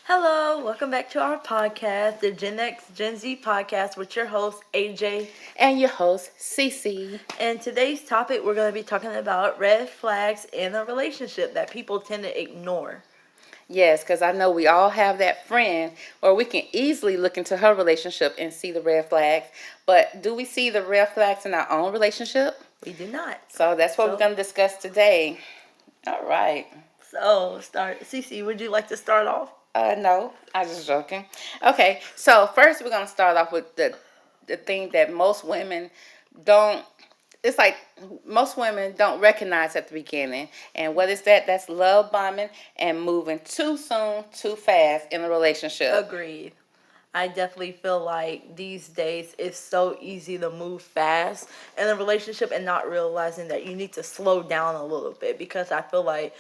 Hello, welcome back to our podcast, the Gen X Gen Z podcast with your host AJ. And your host, Cece. And today's topic, we're going to be talking about red flags in a relationship that people tend to ignore. Yes, because I know we all have that friend where we can easily look into her relationship and see the red flags. But do we see the red flags in our own relationship? We do not. So that's what we're going to discuss today. All right. Cece, would you like to start off? No, I was just joking. Okay, so first we're going to start off with the thing that most women don't. It's like most women don't recognize at the beginning. And what is that? That's love bombing and moving too soon, too fast in a relationship. Agreed. I definitely feel like these days it's so easy to move fast in a relationship and not realizing that you need to slow down a little bit, because I feel like,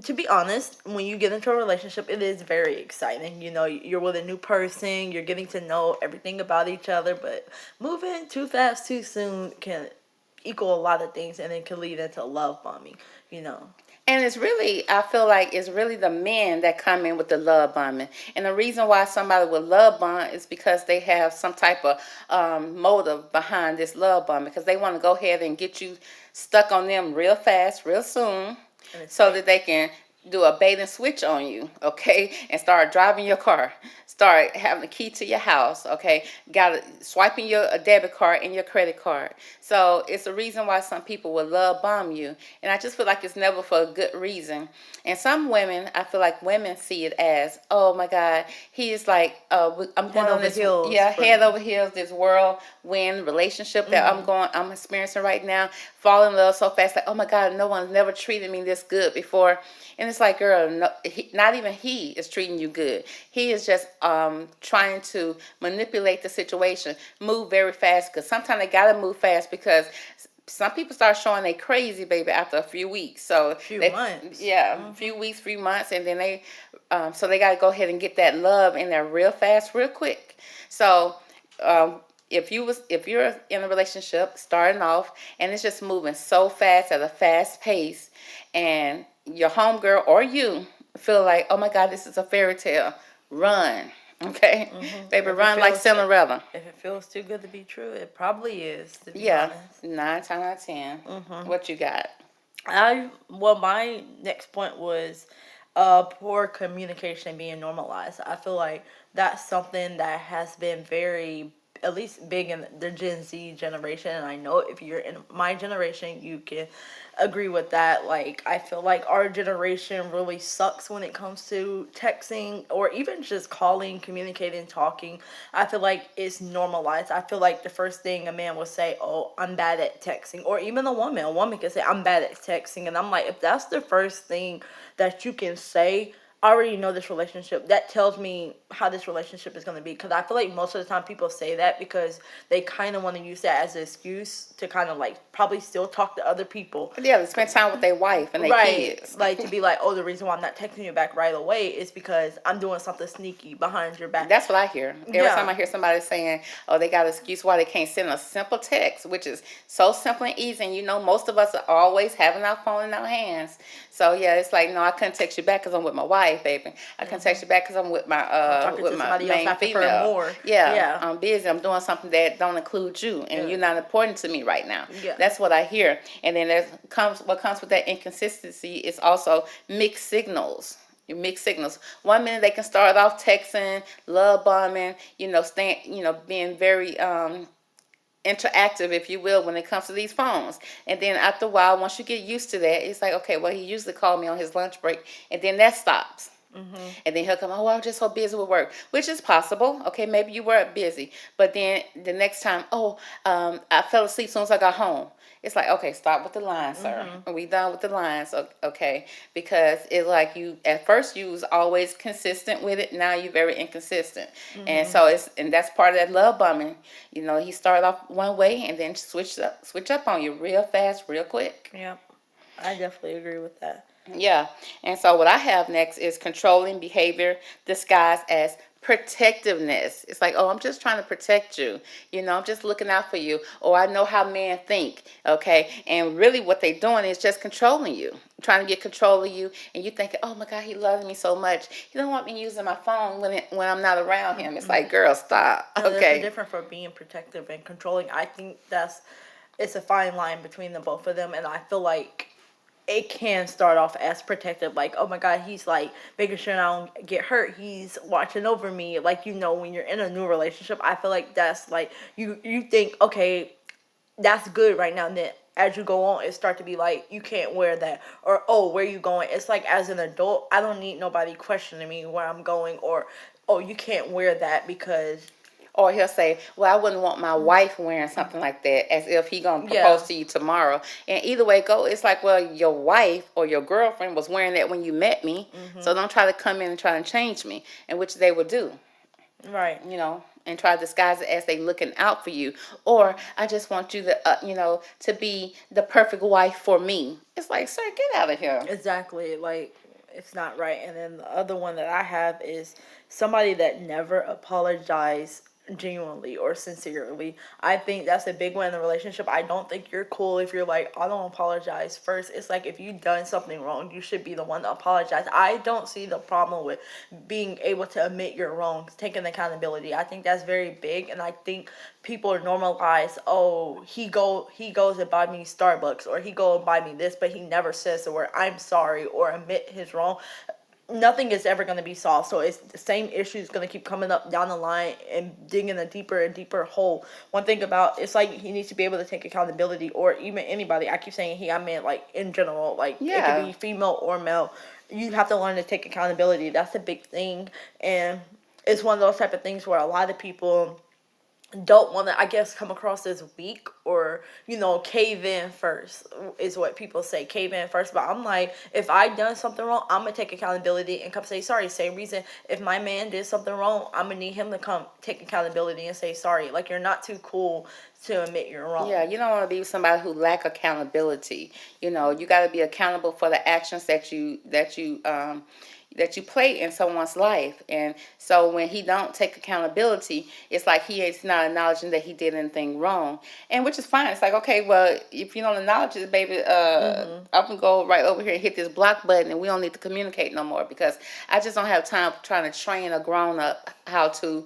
to be honest, when you get into a relationship, it is very exciting. You're with a new person, you're getting to know everything about each other, but moving too fast too soon can equal a lot of things, and it can lead into love bombing. And it's really, I feel like it's really the men that come in with the love bombing. And the reason why somebody would love bomb is because they have some type of motive behind this love bomb, because they want to go ahead and get you stuck on them real fast, real soon, so that they can do a bait and switch on you, okay, and start driving your car, start having the key to your house, okay, got swiping your debit card and your credit card. So it's a reason why some people will love bomb you, and I just feel like it's never for a good reason. And some women, I feel like women see it as, oh my God, he is like, I'm going on this, head over heels, this whirlwind relationship that I'm experiencing right now, fall in love so fast, like, oh my God, no one's never treated me this good before. And it's like, girl, no, not even he is treating you good. He is just trying to manipulate the situation, move very fast, because sometimes they got to move fast, because some people start showing they crazy, baby, after a few weeks. So a few months. Yeah, a few weeks, 3 months, and then so they got to go ahead and get that love in there real fast, real quick. So if you're in a relationship starting off and it's just moving so fast at a fast pace, and your homegirl or you feel like, oh my God, this is a fairy tale, run. Okay, baby, run like Cinderella. If it feels too good to be true, it probably is. To be honest. 9 times out of 10. What you got? My next point was poor communication being normalized. I feel like that's something that has been very, at least big in the Gen Z generation, and I know if you're in my generation, you can agree with that. Like, I feel like our generation really sucks when it comes to texting or even just calling, communicating, talking. I feel like it's normalized. I feel like the first thing a man will say, oh, I'm bad at texting. Or even a woman can say, I'm bad at texting. And I'm like, if that's the first thing that you can say, I already know this relationship. That tells me how this relationship is going to be. Because I feel like most of the time people say that because they kind of want to use that as an excuse to kind of like probably still talk to other people. Yeah, to spend time with their wife and their kids. Like to be like, oh, the reason why I'm not texting you back right away is because I'm doing something sneaky behind your back. That's what I hear. Every time I hear somebody saying, oh, they got an excuse why they can't send a simple text, which is so simple and easy. And most of us are always having our phone in our hands. So yeah, it's like, no, I couldn't text you back because I'm with my wife, baby. I couldn't text you back because I'm with my main female. Yeah, I'm busy. I'm doing something that don't include you, and you're not important to me right now. Yeah. That's what I hear. And then what comes with that inconsistency is also mixed signals. Mixed signals. 1 minute they can start off texting, love bombing, being very interactive, if you will, when it comes to these phones. And then after a while, once you get used to that, it's like, okay, well, he usually called me on his lunch break, and then that stops. And then he'll come, oh, I'm just so busy with work, which is possible. Okay, maybe you were busy. But then the next time, I fell asleep as soon as I got home. It's like, okay, stop with the lines, sir. Are we done with the lines? Okay, because it's like at first you was always consistent with it. Now you're very inconsistent. And so and that's part of that love bombing. He started off one way and then switch up on you real fast, real quick. Yep, I definitely agree with that. Yeah, and so what I have next is controlling behavior disguised as protectiveness. It's like, oh, I'm just trying to protect you. I'm just looking out for you. Or I know how men think, okay? And really what they're doing is just controlling you, trying to get control of you. And you thinking, oh my God, he loves me so much. He don't want me using my phone when I'm not around him. It's like, girl, stop. And there's a Okay. difference for being protective and controlling. I think it's a fine line between the both of them, and I feel like it can start off as protective, like, oh my God, he's like making sure I don't get hurt, he's watching over me, like, when you're in a new relationship. I feel like that's like, you think, okay, that's good right now, and then as you go on, it start to be like, you can't wear that, or, oh, where you going? It's like, as an adult, I don't need nobody questioning me where I'm going, or, oh, you can't wear that because, Or he'll say, "Well, I wouldn't want my wife wearing something like that," as if he gonna yeah. propose to you tomorrow. And either way it go, it's like, well, your wife or your girlfriend was wearing that when you met me, so Hmm. don't try to come in and try and change me. And which they will do, Right. and try to disguise it as they looking out for you. Or I just want you to, to be the perfect wife for me. It's like, sir, get out of here. Exactly. Like, it's not right. And then the other one that I have is somebody that never apologized genuinely or sincerely. I think that's a big one in the relationship. I don't think you're cool if you're like, I don't apologize first. It's like, if you've done something wrong, you should be the one to apologize. I don't see the problem with being able to admit your wrongs, taking accountability. I think that's very big, and I think people normalize, oh, he goes and buy me Starbucks, or he go and buy me this, but he never says the word I'm sorry or admit his wrong. Nothing is ever going to be solved, so it's the same issues going to keep coming up down the line and digging a deeper and deeper hole. One thing about, it's like, he needs to be able to take accountability, or even anybody. I keep saying he, I mean, like, in general, like, it could Yeah. be female or male. You have to learn to take accountability. That's a big thing. And it's one of those type of things where a lot of people don't want to, I guess, come across as weak, or, cave in first, is what people say, cave in first. But I'm like, if I done something wrong, I'm gonna take accountability and come say sorry. Same reason, if my man did something wrong, I'm gonna need him to come take accountability and say sorry. Like, you're not too cool to admit you're wrong. Yeah, you don't want to be with somebody who lack accountability. You got to be accountable for the actions that you play in someone's life. And so when he don't take accountability, it's like he is not acknowledging that he did anything wrong, and which is fine. It's like, okay, well, if you don't acknowledge it, baby, Hmm. I can go right over here and hit this block button, and we don't need to communicate no more, because I just don't have time trying to train a grown up how to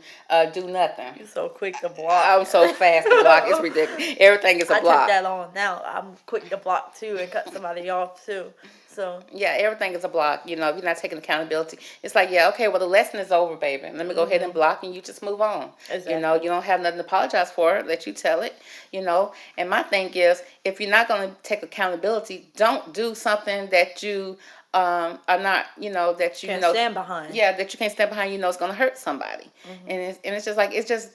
do nothing. You're so quick to block. I'm so fast to block. It's ridiculous. Everything is a I took block. that on now. I'm quick to block too and cut somebody off too. So, Yeah, everything is a block. If you're not taking accountability, it's like, yeah, okay, well, the lesson is over, baby. Let me go ahead and hmm, block, and you just move on. exactly. You don't have nothing to apologize for. Let you tell it. And my thing is, if you're not going to take accountability, don't do something that you are not, that Can't stand behind. yeah, that you can't stand behind. It's going to hurt somebody, Hmm. and it's just like, it's just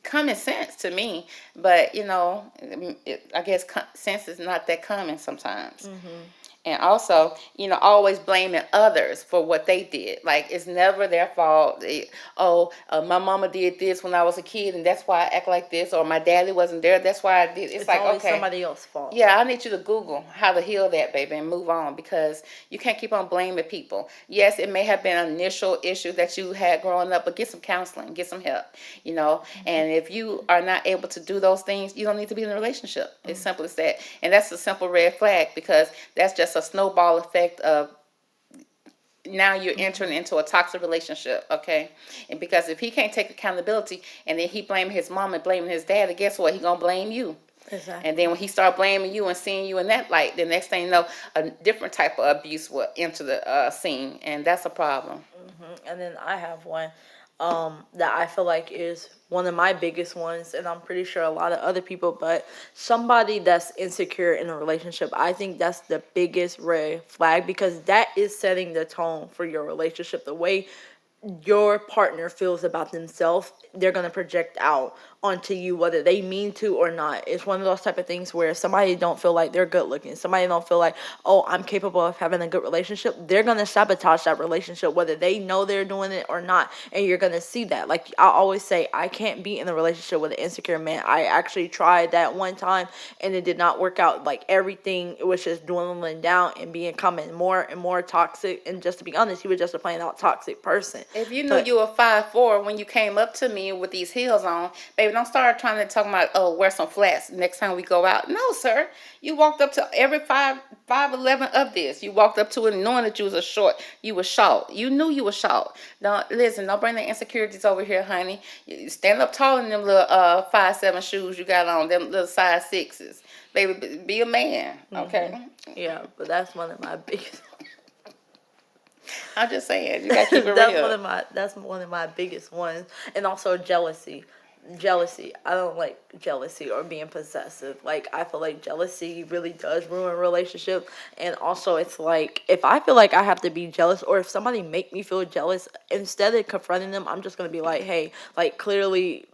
common sense to me. But I guess sense is not that common sometimes. Hmm. And also, always blaming others for what they did. Like, it's never their fault. My mama did this when I was a kid, and that's why I act like this. Or my daddy wasn't there, that's why I did. It's It's like, always okay, somebody else's fault. yeah, I need you to Google how to heal that, baby, and move on, because you can't keep on blaming people. Yes, it may have been an initial issue that you had growing up, but get some counseling, get some help, And if you are not able to do those things, you don't need to be in a relationship. It's simple as that. And that's a simple red flag, because that's just a snowball effect of, now you're entering Hmm. into a toxic relationship, okay? And because if he can't take accountability, and then he blaming his mom and blaming his dad, guess what? He gonna blame you. And then Exactly. when he start blaming you and seeing you in that light, the next thing you know, a different type of abuse will enter the scene, and that's a problem. And then I have one that I feel like is one of my biggest ones, and I'm pretty sure a lot of other people, but somebody that's insecure in a relationship. I think that's the biggest red flag, because that is setting the tone for your relationship. The way your partner feels about themselves, they're going to project out onto you, whether they mean to or not. It's one of those type of things where somebody don't feel like they're good looking, somebody don't feel like, oh, I'm capable of having a good relationship, they're going to sabotage that relationship, whether they know they're doing it or not. And you're going to see that. Like, I always say, I can't be in a relationship with an insecure man. I actually tried that one time, and it did not work out. Like, everything, it was just dwindling down and becoming more and more toxic. And just to be honest, he was just a plain out toxic person. If you knew But you were 5'4" when you came up to me with these heels on, baby, don't start trying to talk about, oh, wear some flats next time we go out. No, sir. You walked up to every 5'11" of this. You walked up to it knowing that you was a short. You were short. You knew you were short. Don't listen. Don't bring the insecurities over here, honey. You stand up tall in them little 5'7" shoes you got on. Them little size sixes. Baby, be a man. Okay. yeah, but that's one of my biggest. I'm just saying, you gotta keep it real. That's one of my biggest ones, and also jealousy. Jealousy. I don't like jealousy or being possessive. Like I feel like jealousy really does ruin relationships, and also it's like if I feel like I have to be jealous, or if somebody make me feel jealous, instead of confronting them, I'm just gonna be like, hey, like clearly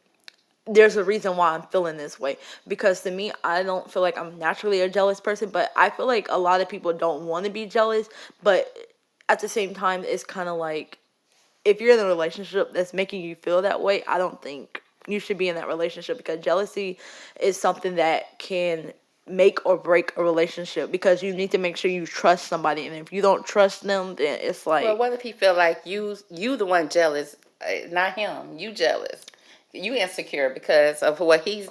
there's a reason why I'm feeling this way. Because to me, I don't feel like I'm naturally a jealous person, but I feel like a lot of people don't want to be jealous, but at the same time, it's kind of like if you're in a relationship that's making you feel that way, I don't think you should be in that relationship, because jealousy is something that can make or break a relationship, because you need to make sure you trust somebody, and if you don't trust them, then it's Well, like what if he feel like you the one jealous, not him? You jealous. You insecure because of what he's,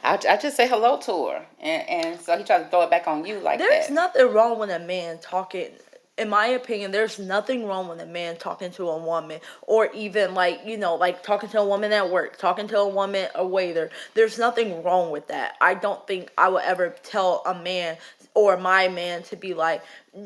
I just say hello to her, and so he tried to throw it back on you like there's that. nothing wrong with a man talking. In my opinion, there's nothing wrong with a man talking to a woman, or even like like talking to a woman at work, talking to a woman, a waiter. There's nothing wrong with that. I don't think I would ever tell a man or my man to be like,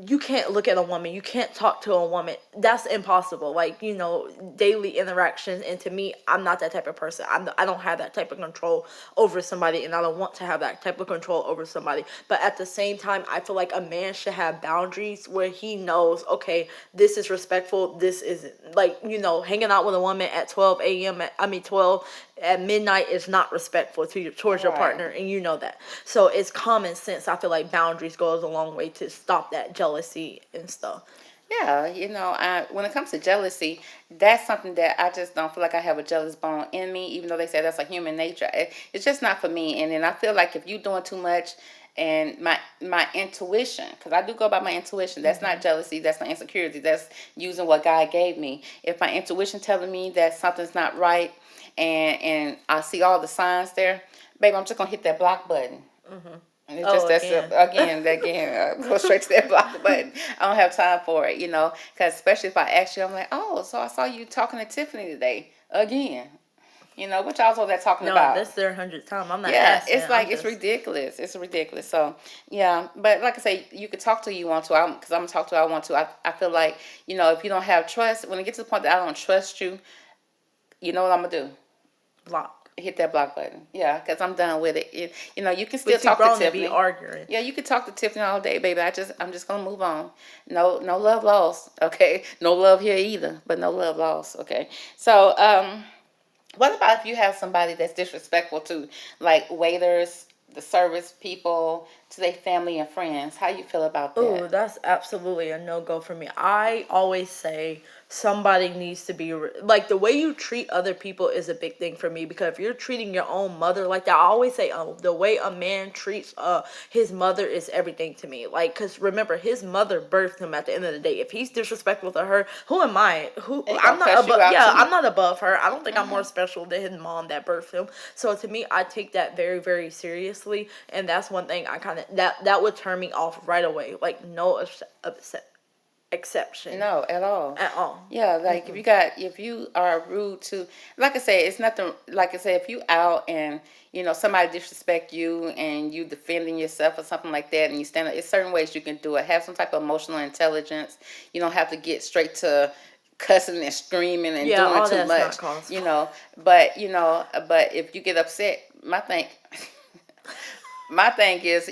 you can't look at a woman, you can't talk to a woman. That's impossible. Like daily interactions, and to me, I'm not that type of person. I don't have that type of control over somebody, and I don't want to have that type of control over somebody. But at the same time, I feel like a man should have boundaries where he knows, okay, this is respectful, this isn't. Like hanging out with a woman at 12 a.m. I mean 12 at midnight is not respectful to towards your Right. partner, and you know that. So it's common sense. I feel like boundaries goes a long way to stop that jealousy and stuff. Yeah, when it comes to jealousy, that's something that I just don't feel like I have a jealous bone in me, even though they say that's a human nature. It's just not for me. And then I feel like if you're doing too much, and my intuition, because I do go by my intuition, that's not jealousy, that's not insecurity, that's using what God gave me. If my intuition telling me that something's not right, and I see all the signs there, baby, I'm just gonna hit that block button. And it's just Oh, that's again. go straight to that block button. I don't have time for it, because especially if I ask you, I'm like, oh, so I saw you talking to Tiffany today again, what y'all over there talking No, about? this their 100th time. I'm not Yeah, asking. it's like I'm it's just ridiculous. It's ridiculous. So yeah, but like I say, you could talk to who you want to. Because I'm gonna talk to who I want to. I feel like if you don't have trust, when it gets to the point that I don't trust you, you know what I'm gonna do? block. Hit that block button. Yeah, because I'm done with it. You can We still too talk to grown to be Tiffany. arguing. Yeah, you could talk to Tiffany all day, baby. I'm just gonna move on. No, no love lost. Okay, no love here either, but no love lost. Okay, so what about if you have somebody that's disrespectful to, like waiters, the service people, to their family and friends? How you feel about Oh, that? that's absolutely a no go for me. I always say somebody needs to be like the way you treat other people is a big thing for me, because if you're treating your own mother like that, I always say the way a man treats his mother is everything to me. Like, cuz remember, his mother birthed him. At the end of the day, if he's disrespectful to her, who am I? Who They I'm gonna not cuss you above. out Yeah, too. I'm not above her. I don't think I'm more special than his mom that birthed him. So to me, I take that very very seriously, and that's one thing I kind of that would turn me off right away. Like no exception No, at all. at all. Yeah, like if you are rude to, like I say, it's nothing. Like I say, if you out and somebody disrespect you and you defending yourself or something like that, and you stand up, it's certain ways you can do it. Have some type of emotional intelligence. You don't have to get straight to cussing and screaming and Yeah, doing all too that's much. not cause You for. know, but but if you get upset, my thing. My thing is,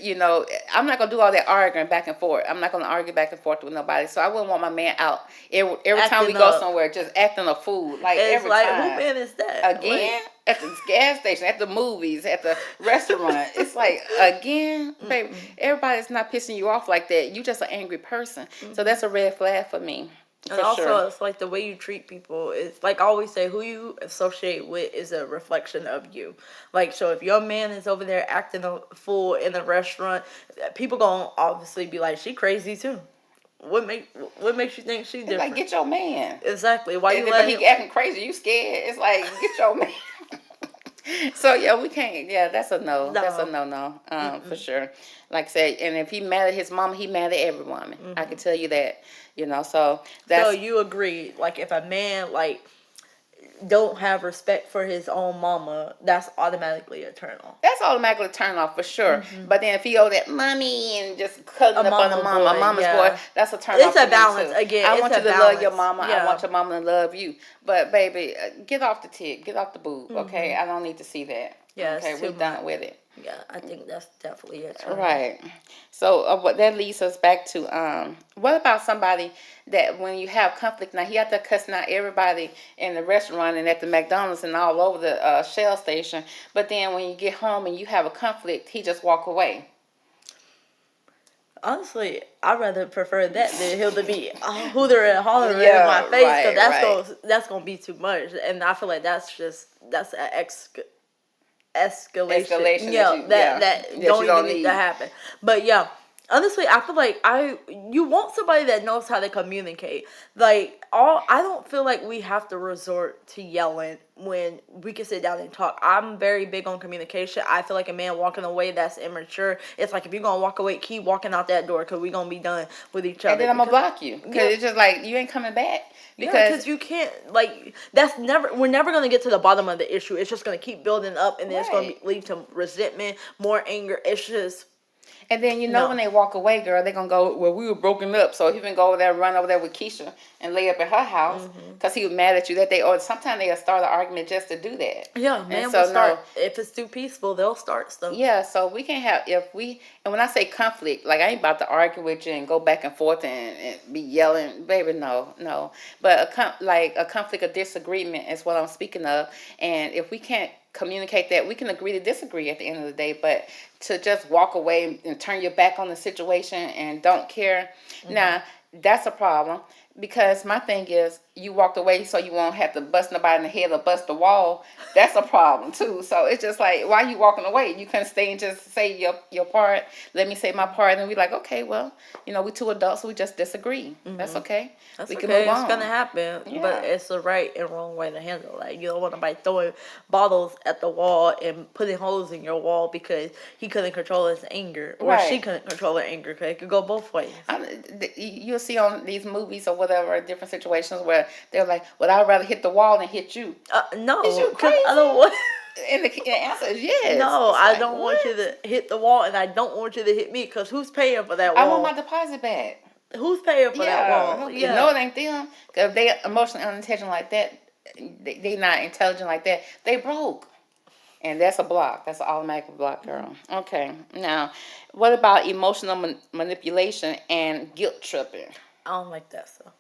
I'm not gonna do all that arguing back and forth. I'm not gonna argue back and forth with nobody. So I wouldn't want my man out every time we Acting go up. somewhere, just acting a fool, like It's every like, who time. man is that? Like, Again, at the gas station, at the movies, at the restaurant. It's like, again, baby, mm-mm, everybody's not pissing you off like that. You just an angry person. So mm-mm. that's a red flag for me, And for sure. also, it's like the way you treat people. It's like I always say, who you associate with is a reflection of you. Like, so if your man is over there acting a fool in the restaurant, people gonna obviously be like, she crazy too. What make what makes you think she's It's like, different? get your man. Exactly. Why And you then, but let he him? acting crazy. You scared? It's like, get your man. So yeah, we can't. Yeah, that's a no. That's a No. no. For Mm-mm. sure. Like I said, and if he mad at his mama, he mad at every woman. I can Hmm. tell you that. So So that's you agree, like if a man like don't have respect for his own mama, that's automatically a turn off. that's automatically turn off for sure. Hmm. But then if he owe that money and just A cutting up on the mama mama, a boy, mama's boy, yeah. that's a turn It's off a for me balance. too. Again, I it's want a you to love your balance. mama. I Yeah. want your mama to love you. But baby, get off the tick, get off the boob. Okay, Hmm. I don't need to see that. Yeah, Okay, it's too we much. done with it. Yeah, I think that's definitely a turn off. Right. So what that leads us back to what about somebody that when you have conflict now he have to cuss out everybody in the restaurant and at the McDonald's and all over the Shell station, but then when you get home and you have a conflict he just walk away. Honestly, I'd rather prefer that than him to be hooter and hollering in my Yeah, face because right, right. that's gonna be too much, and I feel like that's an escalation. Escalation that Yeah, you that that you don't even don't need to need. happen. But yeah, honestly, I feel like I you want somebody that knows how to communicate. Like all, I don't feel like we have to resort to yelling when we can sit down and talk. I'm very big on communication. I feel like a man walking away that's immature. It's like if you're gonna walk away, keep walking out that door because we gonna be done with each And other. then I'm gonna Because block you because yeah, it's just like you ain't coming back yeah, because because you can't like that's never we're never gonna get to the bottom of the issue. It's just gonna keep building up, and then it's gonna right. lead to resentment, more anger. It's just And then when no. they walk away, girl, they're gonna go, well, we were broken up. So he can go over there, run over there with Keisha and lay up at her house Hmm. because he was mad at you that day. Or sometimes they'll start an argument just to do that. Yeah, And man will so start no, if it's too peaceful. They'll start stuff. yeah. So we can have and when I say conflict, like I ain't about to argue with you and go back and forth and be yelling, baby. No, no. But like a conflict of disagreement is what I'm speaking of. And if we can't communicate that, we can agree to disagree at the end of the day. But to just walk away and turn your back on the situation and don't care, Hmm. now that's a problem. Because my thing is, you walked away so you won't have to bust nobody in the head or bust the wall. That's a problem too. So it's just like, why are you walking away? You couldn't stay and just say your part. Let me say my part, and we like, okay, well, we two adults, we just disagree. That's Hmm. okay. That's We can move okay. It's gonna on. happen, but Yeah. it's the right and wrong way to handle it. Like you don't want nobody throwing bottles at the wall and putting holes in your wall because he couldn't control his anger or she Right. couldn't control her anger. Cause it could go both ways. You'll see on these movies or whatever, different situations where they're like, well, I'd rather hit the wall than hit you. Is No, you cause I don't crazy? want. And the answer is yes. No, It's I like, don't want you what? to hit the wall, and I don't want you to hit me. Cause who's paying for that I want my wall? deposit back. Who's paying for that Yeah, wall? no, Yeah. it ain't them. Cause if they emotionally unintelligent like that, they not intelligent like that. They broke, and that's a block. That's an automatic block, girl. Okay, now, what about emotional manipulation and guilt tripping? I don't like that stuff.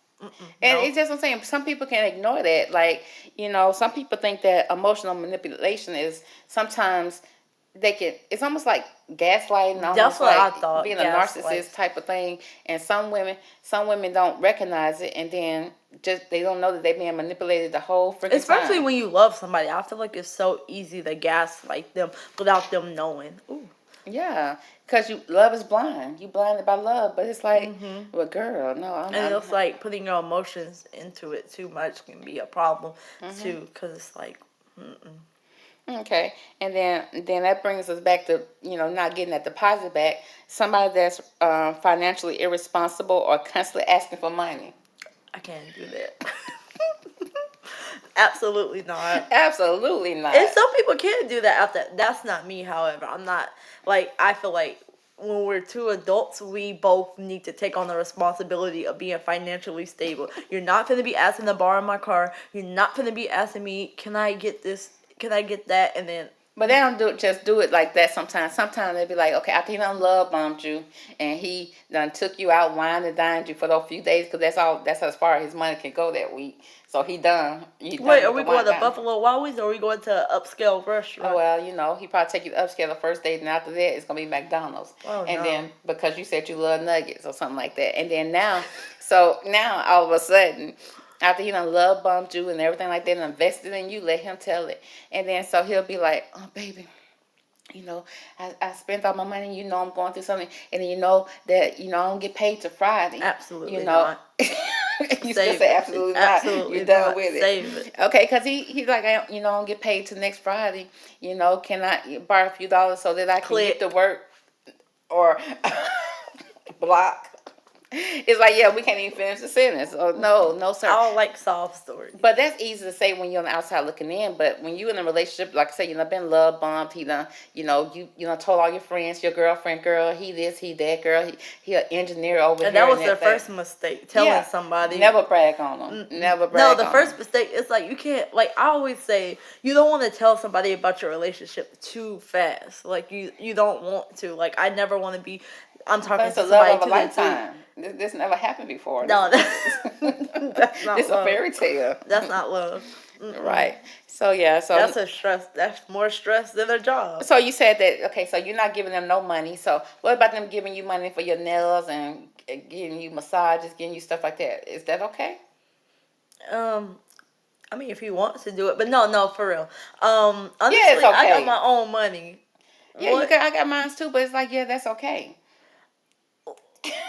And No. it's just what I'm saying. Some people can ignore that. Like, some people think that emotional manipulation is sometimes they can. It's almost like gaslighting, That's almost what I like thought. being a Gaslight. narcissist type of thing. And some women don't recognize it, and then just they don't know that they're being manipulated the whole freaking Especially time. when you love somebody. I feel like it's so easy to gaslight them without them knowing. Ooh. Yeah, because you love is blind. You blinded by love, but it's like, Hmm. well, girl, no, And it's like putting your emotions into it too much can be a problem hmm too. Cause it's like, mm-mm. Okay, and then that brings us back to not getting that deposit back. Somebody that's financially irresponsible or constantly asking for money. I can't do that. Absolutely not. Absolutely And not. some people can do that out there. That's not me, however. I'm not like I feel like when we're two adults, we both need to take on the responsibility of being financially stable. You're not gonna be asking to borrow my car. You're not gonna be asking me, can I get this? Can I get that? And then But they don't just do it like that sometimes. Sometimes they be like, okay, after he done love bombed you and he done took you out, wined and dined you for those few days, because that's as far as his money can go that week. So he wait, done are with we the going wine to down. Buffalo Wild Wings or are we going to an upscale Oh restaurant? well, he probably take you to upscale the first date, and after that it's gonna be McDonald's. Oh And no. then because you said you love nuggets or something like that, and then now all of a sudden, after he done love bumped you and everything like that, and invested in you, let him tell it, and then so he'll be like, oh baby, you know, I spent all my money, you know, I'm going through something, and then you know that, you know, I don't get paid till Friday, you Absolutely know. not. You still Save say it. absolutely not. You're Absolutely done not. with it. Save it. Okay, because he's like, you know, I don't get paid till next Friday. You know, can I borrow a few dollars so that I can get to Click. work or block? It's like, yeah, we can't even finish the sentence. Oh, no, no, I sir. don't like sob stories. But that's easy to say when you're on the outside looking in. But when you in a relationship, like I say, you know, been love bombed. He done, you know, told all your friends, your girlfriend, girl, he this, he that, girl, he an engineer over And here that and was their that thing. first mistake, telling Yeah, somebody. never brag on them. Never No, brag the on them. first mistake is like you can't, like I always say, you don't want to tell somebody about your relationship too fast. Like you don't want to. Like I never want to be. I'm But talking it's a to love somebody of a 2 to 3. lifetime. This never happened before. No, that's This not a love. fairy tale. That's not love. Mm-mm. Right. So yeah. That's a stress. That's more stress than a job. So you said that, okay, so you're not giving them no money. So what about them giving you money for your nails and giving you massages, giving you stuff like that? Is that okay? Um, I mean, if he wants to do it, but no, no, for real. Yeah, it's Honestly, I got okay. my own money. Yeah, you What? got I got mine too, but it's like, yeah, that's okay.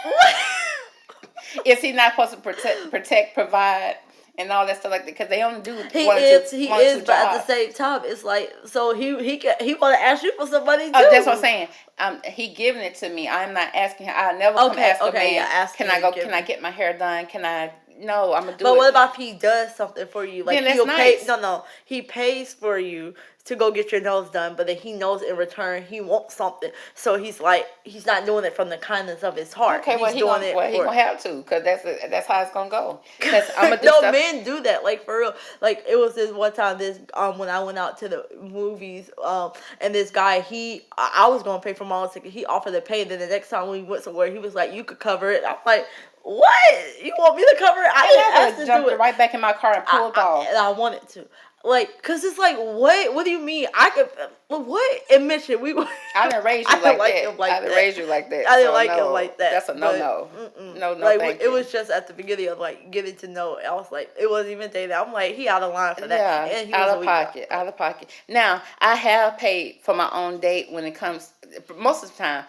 What? Is he not supposed to protect, provide, and all that stuff like that? Because they only do He one or two is, he one or is, two but at the jobs. same time, it's like so he want to ask you for some money Oh, that's what I'm too. saying. He giving it to me. I'm not asking him. I never come Okay, ask a okay, yeah, man, asking can I and go? Can I giving. get my hair done? Can I? No, I'm gonna do But it. what about if he does something for you? Like Then that's he'll pay. nice. No, no, he pays for you to go get your nails done, but then he knows in return he wants something. So he's like, he's not doing it from the kindness of his heart. Okay, He's doing it he for. gonna have to, cause that's how it's gonna go. Cause I'm gonna do No, stuff. men do that, like for real. Like it was this one time, this when I went out to the movies, and this guy, I was gonna pay for my own ticket. He offered to pay. Then the next time we went somewhere, he was like, "You could cover it." I'm like, "What? You want me to cover it? I And didn't I would ask have to do jumped it." right back in my car and pulled off. And I wanted to. Like, cause it's like, what do you mean? I could, what? Admission, I didn't raise I you didn't like like that. him like I didn't that. raise you like that. I didn't So like him no, like that. that's a no But no. No no, like thank it you. was just at the beginning of like getting to know. I was like, it wasn't even dating. I'm like, he out of line for that, Yeah, and he out was a of weak guy. pocket, out of pocket. Now I have paid for my own date when it comes. Most of the time,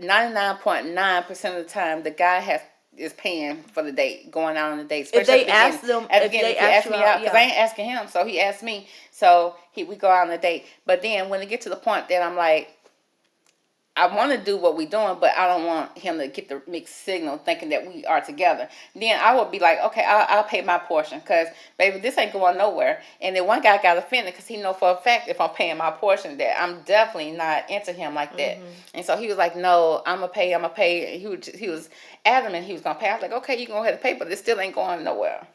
99.9% of the time, the guy has is paying for the date, going out on the date, If especially at they the beginning. ask them, At the if beginning, they if he ask asked you me out, out, because I yeah. ain't asking him, so he asked me, so we go out on a date. But then when it get to the point that I'm like, I want to do what we're doing, but I don't want him to get the mixed signal thinking that we are together. Then I would be like, okay, I'll pay my portion because, baby, this ain't going nowhere. And then one guy got offended because he know for a fact if I'm paying my portion that I'm definitely not into him like that. Hmm. And so he was like, no, I'm going to pay, I'm going to pay. And he was adamant he was going to pay. I was like, okay, you can go ahead and pay, but it still ain't going nowhere.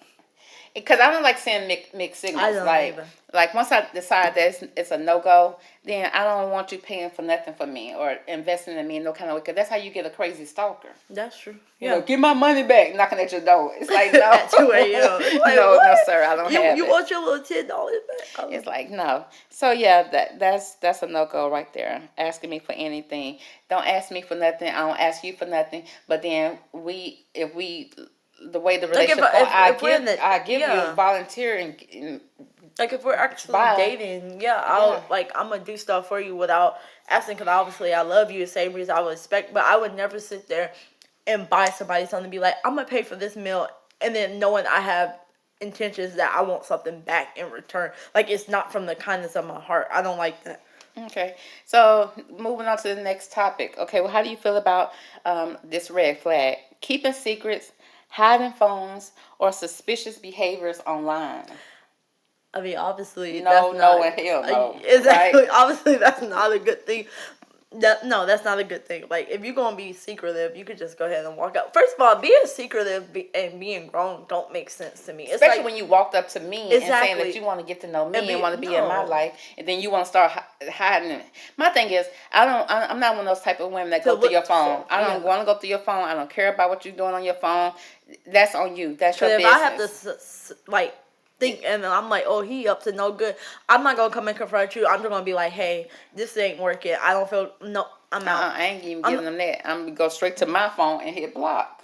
Because I don't like seeing mixed I signals. don't either. Like once I decide that it's a no go, then I don't want you paying for nothing for me or investing in me in no kind of way. Because that's how you get a crazy stalker. That's true. You know, Yeah. get my money back, knocking at your door. It's like no, At 2 a.m. It's like, no, no, what? sir, I don't have You it. want your little $10 back? It's like no. So yeah, that's a no go right there. Asking me for anything. Don't ask me for nothing. I don't ask you for nothing. But then if we the way the Like relationship go, if we're in the, I give you yeah. volunteer and Like if we're actually buy. dating, yeah, Yeah. I'm gonna do stuff for you without asking. Because obviously I love you the same reason I would expect. But I would never sit there and buy somebody something and be like, I'm gonna pay for this meal, and then knowing I have intentions that I want something back in return. Like it's not from the kindness of my heart. I don't like that. Okay, so moving on to the next topic. Okay, well, how do you feel about this red flag? Keeping secrets, hiding phones, or suspicious behaviors online? I mean, obviously that's No, not no, and hell no, right? exactly. Obviously, that's not a good thing. No, that's not a good thing. Like, if you're gonna be secretive, you could just go ahead and walk out. First of all, being secretive and being grown don't make sense to me. It's Especially like when you walked up to me and saying that exactly you want to get to know and me and be want to be in my no life, and then you want to start hiding it. My thing is, I'm not one of those type of women that to go through your look phone. for I don't yeah. want to go through your phone. I don't care about what you're doing on your phone. That's on you. That's Because your if I have to business. like think and I'm like, oh, he up to no good. I'm not gonna come and confront you. I'm just gonna be like, hey, this ain't working. I don't feel no. I'm out. I ain't even I'm giving them that. I'm gonna go straight to my phone and hit block.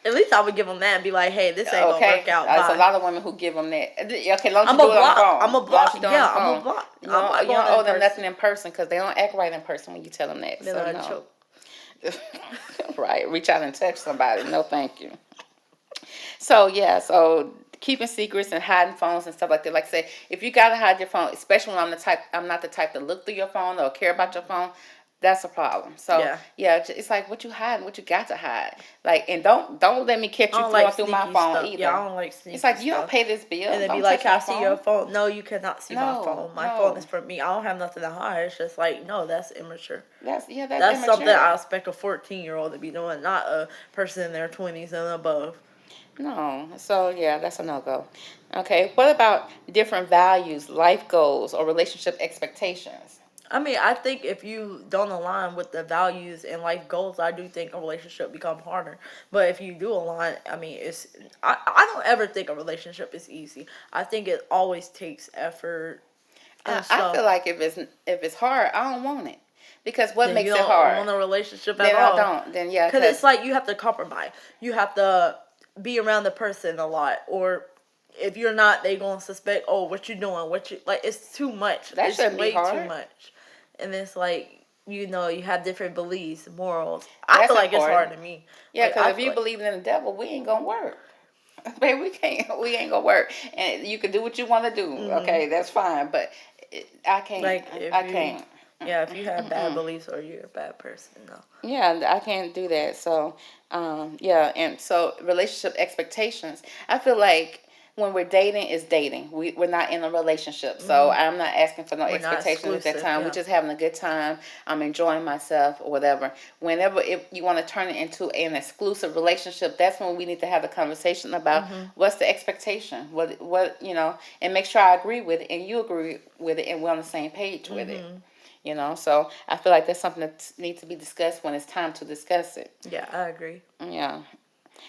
At least I would give them that and be like, hey, this ain't gonna work Okay, out. there's a Bye. lot of women who give them that. Okay, as long as you I'm a do it on the block. phone. I'm a As long as block. you do it on the Yeah, I'm a phone. block. You I'm don't, not you don't going owe in them person. nothing in person because they don't act right in person when you tell them that. Then So I no. choke. Right, reach out and touch somebody. No, thank you. So yeah, so keeping secrets and hiding phones and stuff like that. Like I say, if you gotta hide your phone, especially when I'm not the type to look through your phone or care about your phone. That's a problem. So Yeah. yeah, it's like what you hiding, what you got to hide. Like, and don't let me catch I you don't like going through my sneaky phone stuff. Yeah, either. I don't like It's sneaky like you don't stuff. pay this bill. And then be Don't like, touch can I my see your phone. phone? No, you cannot see my No, phone. My phone no. is for me. I don't have nothing to hide. It's just like, no, that's immature. That's That's something immature. I expect a 14-year-old to be doing, not a person in their 20s and above. No. So yeah, that's a no go. Okay. What about different values, life goals, or relationship expectations? I mean, I think if you don't align with the values and life goals, I do think a relationship become harder. But if you do align, I mean, I don't ever think a relationship is easy. I think it always takes effort and I feel stuff. like if it's hard, I don't want it because what Then you makes it don't hard? want a relationship at Then I all. don't. Then yeah, Because it's because like you have to compromise. You have to be around the person a lot. Or if you're not, they going to suspect, oh, what you doing? What you, like, it's too much. that It's shouldn't be way too hard. much. And it's like, you have different beliefs, morals. I That's feel like it's hard important. to me. Yeah, Like, because I if feel you like, believe in the devil, we ain't gonna work. Baby, we ain't gonna work. And you can do what you want to do. hmm Okay, that's fine. But I can't. like if I you, can't. yeah, if you have bad Mm-mm. beliefs or you're a bad person, no. Yeah, I can't do that. So, yeah, and so relationship expectations. I feel like when we're dating, is dating. We're not in a relationship. So hmm I'm not asking for no We're not expectations at that exclusive, time. We're yeah. just having a good time. I'm enjoying myself or whatever. Whenever if you want to turn it into an exclusive relationship, that's when we need to have the conversation about hmm what's the expectation. And make sure I agree with it and you agree with it and we're on the same page with it. hmm So I feel like that's something that needs to be discussed when it's time to discuss it. Yeah, I agree. Yeah.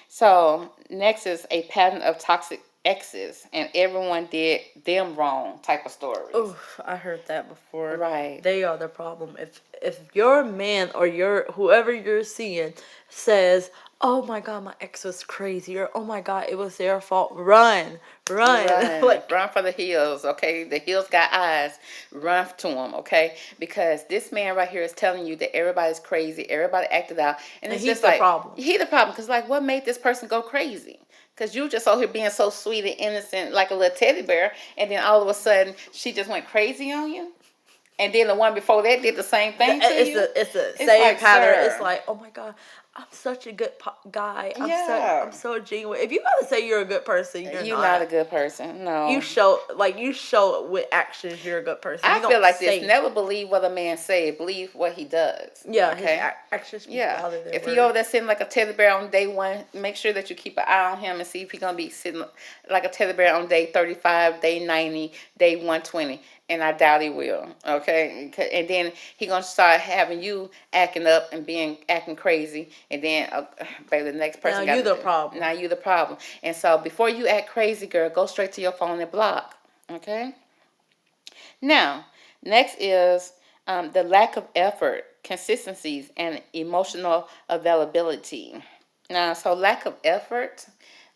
So next is a pattern of toxic exes and everyone did them wrong type of stories. Oh, I heard that before. Right. They are the problem. If your man or your whoever you're seeing says, "Oh my God, my ex was crazy," or "Oh my God, it was their fault," run, run, Run, like run for the hills, okay? The hills got eyes. Run to them, okay? Because this man right here is telling you that everybody's crazy, everybody acted out, and and it's he's just the like problem. he the problem. Because like, what made this person go crazy? Because you just out here being so sweet and innocent, like a little teddy bear, and then all of a sudden she just went crazy on you, and then the one before that did the same thing to you. It's a It's same like, pattern. It's sir, like, oh my God, I'm such a good guy. I'm yeah, so genuine. If you gotta say you're a good person, you're you're not not. a good person. You No. show you show it with actions you're a good person. I You feel don't like this. say. Never believe what a man say. Believe what he does. Yeah, his Okay. actions speak Yeah. louder than If he over words. there sitting like a teddy bear on day one, make sure that you keep an eye on him and see if he's gonna be sitting like a teddy bear on day 35, day 90, day 120. And I doubt he will. Okay. And then he gonna start having you acting up and acting crazy. And then, baby, the next Now person got you to the do. problem. Now you the problem. And so before you act crazy, girl, go straight to your phone and block. Okay. Now, next is the lack of effort, consistencies, and emotional availability. Now, so lack of effort,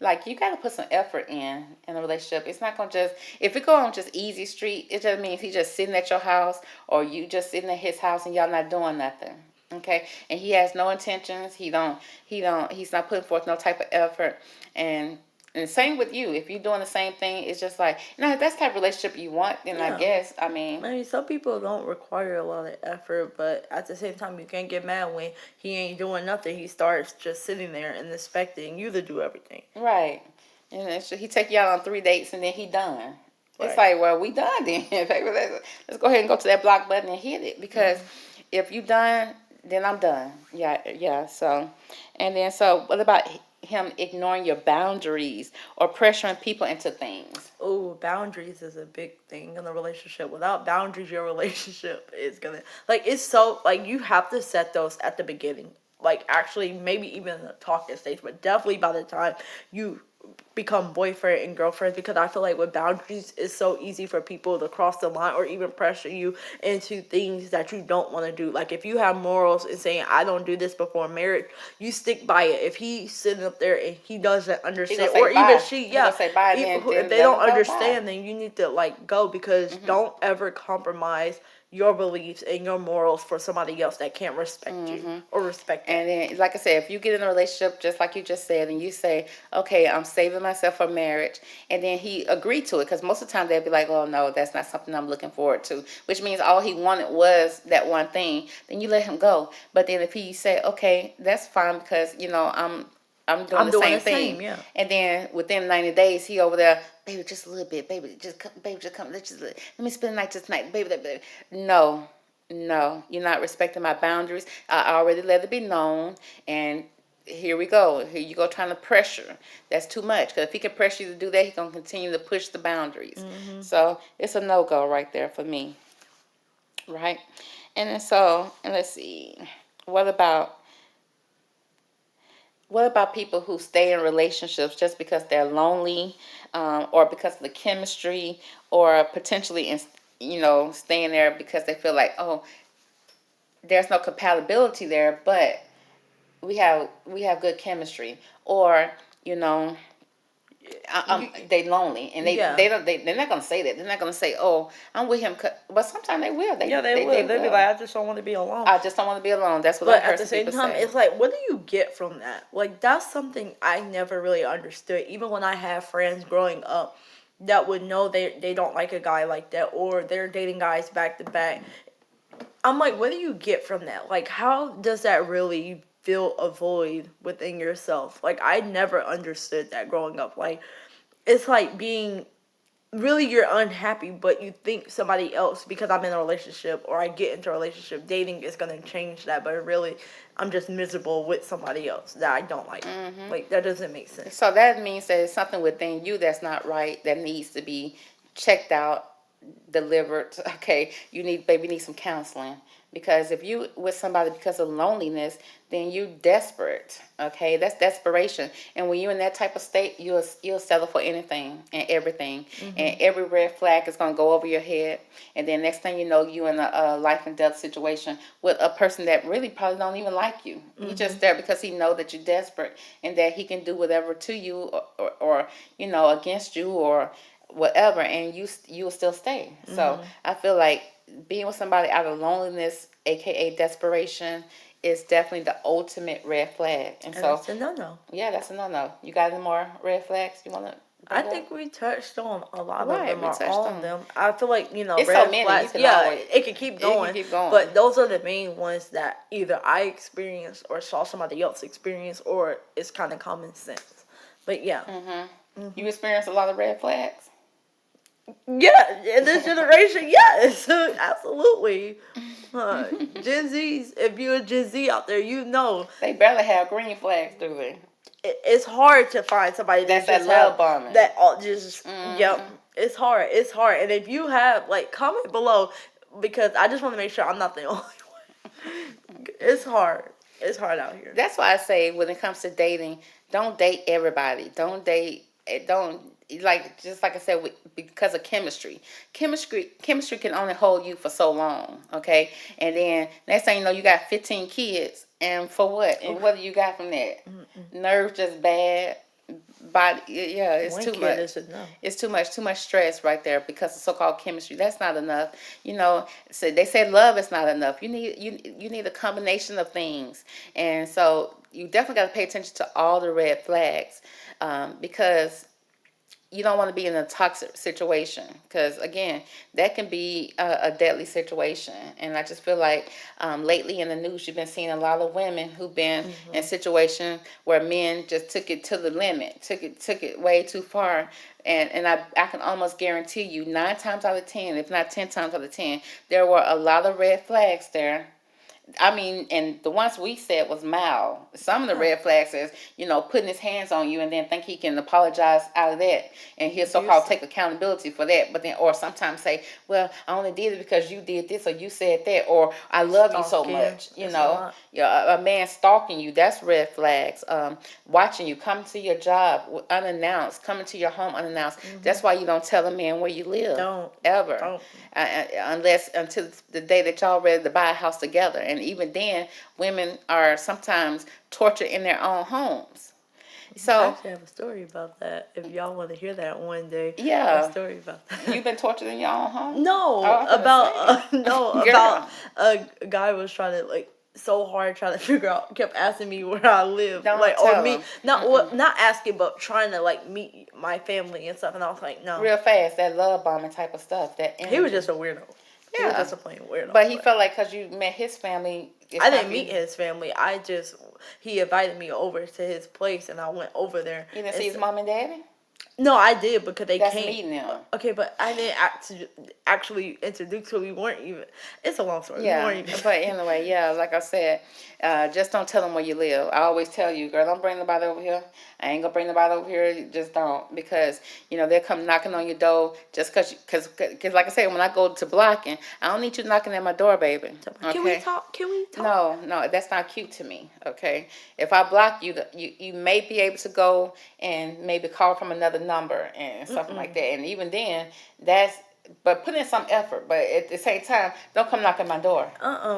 like you got to put some effort in a relationship. It's not gonna just if it go on just easy street. It just means he just sitting at your house or you just sitting at his house and y'all not doing nothing. Okay, and he has no intentions. He's not putting forth no type of effort, and same with you. If you're doing the same thing, it's just like, no, if that's the type of relationship you want, then I Yeah. guess, I mean, I mean, some people don't require a lot of effort, but at the same time, you can't get mad when he ain't doing nothing. He starts just sitting there and expecting you to do everything. right. And he take you out on 3 dates and then he done. It's Right. like, well, we done then. Baby, let's go ahead and go to that block button and hit it because Mm. if you done, then I'm done. Yeah, yeah. So, and then so what about him ignoring your boundaries or pressuring people into things? Oh, boundaries is a big thing in a relationship. Without boundaries, your relationship is gonna like it's so like you have to set those at the beginning. Like actually, maybe even in the talking stage, but definitely by the time you become boyfriend and girlfriends, because I feel like with boundaries it's so easy for people to cross the line or even pressure you into things that you don't want to do. Like if you have morals and saying I don't do this before marriage, you stick by it. If he's sitting up there and he doesn't He gonna understand, say or even bye. she, He gonna yeah, say bye, and if then they let don't him go. Bye. understand, then you need to like go, because don't ever compromise your beliefs and your morals for somebody else that can't respect you or respect And that. then, like I said, if you get in a relationship, just like you just said, and you say, okay, I'm saving myself for marriage, and then he agreed to it, because most of the time they'll be like, oh, no, that's not something I'm looking forward to, which means all he wanted was that one thing, then you let him go. But then if he say, okay, that's fine, because, I'm doing I'm the doing same the thing. same, yeah. And then within 90 days, he over there, baby, just a little bit, baby, just come, let me spend the night this night, baby. No, no, you're not respecting my boundaries. I already let it be known, and here we go. Here you go trying to pressure. That's too much. Because if he can pressure you to do that, he's gonna continue to push the boundaries. So it's a no go right there for me, right? And then and let's see, what about people who stay in relationships just because they're lonely, or because of the chemistry, or potentially staying there because they feel like, oh, there's no compatibility there, but we have good chemistry, or you know they lonely, and Yeah. they're not gonna say that. They're not gonna say, oh, I'm with him, but sometimes they will. Yeah, they They will. They'll be will. like, I just don't want to be alone. I just don't want to be alone. That's what I But at heard the some same people time, say. it's like, what do you get from that? Like, that's something I never really understood. Even when I had friends growing up that would know they don't like a guy like that, or they're dating guys back to back. I'm like, what do you get from that? Like, how does that really fill a void within yourself? Like, I never understood that growing up. Like, it's like being really, you're unhappy, but you think somebody else, because I'm in a relationship or I get into a relationship, dating is gonna change that. But really, I'm just miserable with somebody else that I don't like. Like, that doesn't make sense. So that means that it's something within you that's not right, that needs to be checked out, delivered. Okay, you need some counseling, because if you with somebody because of loneliness, then you desperate. Okay, that's desperation. And when you're in that type of state, you'll settle for anything and everything, and every red flag is gonna go over your head. And then next thing you know, you in a life and death situation with a person that really probably don't even like you. He's just there because he know that you're desperate, and that he can do whatever to you, or against you, or whatever, and you will still stay. So I feel like being with somebody out of loneliness, aka desperation, is definitely the ultimate red flag. And And so that's a no no. yeah, that's a no no. You got any more red flags you want to I bring up? think we touched on a lot of Right, them, we or touched all of on. them. I feel like, It's so red many. You flags. can Yeah, always it can keep you can going, keep going. but those are the main ones that either I experienced or saw somebody else experience, or it's kind of common sense. But yeah. You experience a lot of red flags. Yeah, in this generation, yes, absolutely. Gen Zs, if you're a Gen Z out there, They barely have green flags, do they? it's hard to find somebody that That's that just love have bombing. that all just yep. It's hard. It's hard. And if you have, like, comment below, because I just want to make sure I'm not the only one. It's hard. It's hard out here. That's why I say when it comes to dating, don't date everybody. Don't like, just like I said, because of chemistry. Chemistry can only hold you for so long, okay? And then next thing you know, you got 15 kids, and for what? And what do you got from that? Nerves just bad. Body, yeah, it's One too kid much. is enough. It's too much stress right there because of so-called chemistry. That's not enough. So they say love is not enough. You need a combination of things, and so you definitely got to pay attention to all the red flags, because you don't want to be in a toxic situation, because again, that can be a deadly situation. And I just feel like, lately in the news, you've been seeing a lot of women who've been in situations where men just took it to the limit, took it way too far. And I can almost guarantee you, 9 times out of 10, if not 10 times out of 10, there were a lot of red flags there I mean, and the ones we said was mild. Some of the red flags is, putting his hands on you and then think he can apologize out of that, and he'll so-called Abusive. take accountability for that. But then, or sometimes say, "Well, I only did it because you did this or you said that, or I love you so Stalking. much." It's a lot. Yeah, a man stalking you, that's red flags. Watching you come to your job unannounced, coming to your home unannounced. That's why you don't tell a man where you live Don't. ever, Don't. unless until the day that y'all ready to buy a house together. And even then, women are sometimes tortured in their own homes. I So actually have a story about that. If y'all want to hear that one day, a yeah, story about you've that. been tortured in your own home. Oh, No, I'm gonna about say, no, about girl, a guy was trying to like so hard trying to figure out, kept asking me where I live, don't like, or tell me, them. not Mm-mm. what, not asking, but trying to like meet my family and stuff. And I was like, no, Real fast, that love bombing type of stuff, that he was energy. just a weirdo. He was Yeah, just a plain weirdo. but he But felt like because you met his family, it's I time didn't for meet you. his family. I just he invited me over to his place, and I went over there. You didn't And see his mom and daddy. no, I did because they That's came. meeting them. Okay, but I didn't actually introduce. So we weren't even. It's a long story. We Yeah, weren't even. but anyway, yeah, like I said, just don't tell them where you live. I always tell you, girl, don't bring nobody over here. I ain't gonna bring nobody over here. Just don't, because they'll come knocking on your door just cause like I said, when I go to blocking, I don't need you knocking at my door, baby. Can we Okay. talk? Can we talk? No, no, that's not cute to me. Okay, if I block you, you may be able to go and maybe call from another number and something like that. And even then, that's but put in some effort. But at the same time, don't come knock at my door.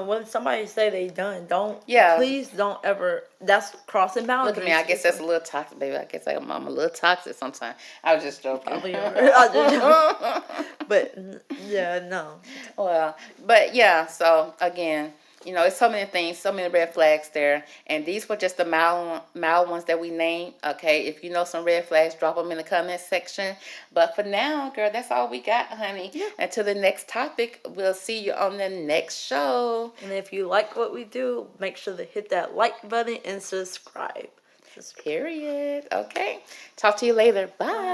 When somebody say they done, don't, Yeah, please don't ever. That's crossing look at me. I boundaries. guess that's a little toxic, baby. I guess I'm a little toxic sometimes. I was just joking. Probably are. I just joking. But yeah, no. Well, but yeah, so again, it's so many things, so many red flags there, and these were just the mild ones that we named. Okay, if you know some red flags, drop them in the comment section. But for now, girl, that's all we got, honey. Yeah. Until the next topic, we'll see you on the next show. And if you like what we do, make sure to hit that like button and subscribe. Period. Okay. Talk to you later. Bye. Bye.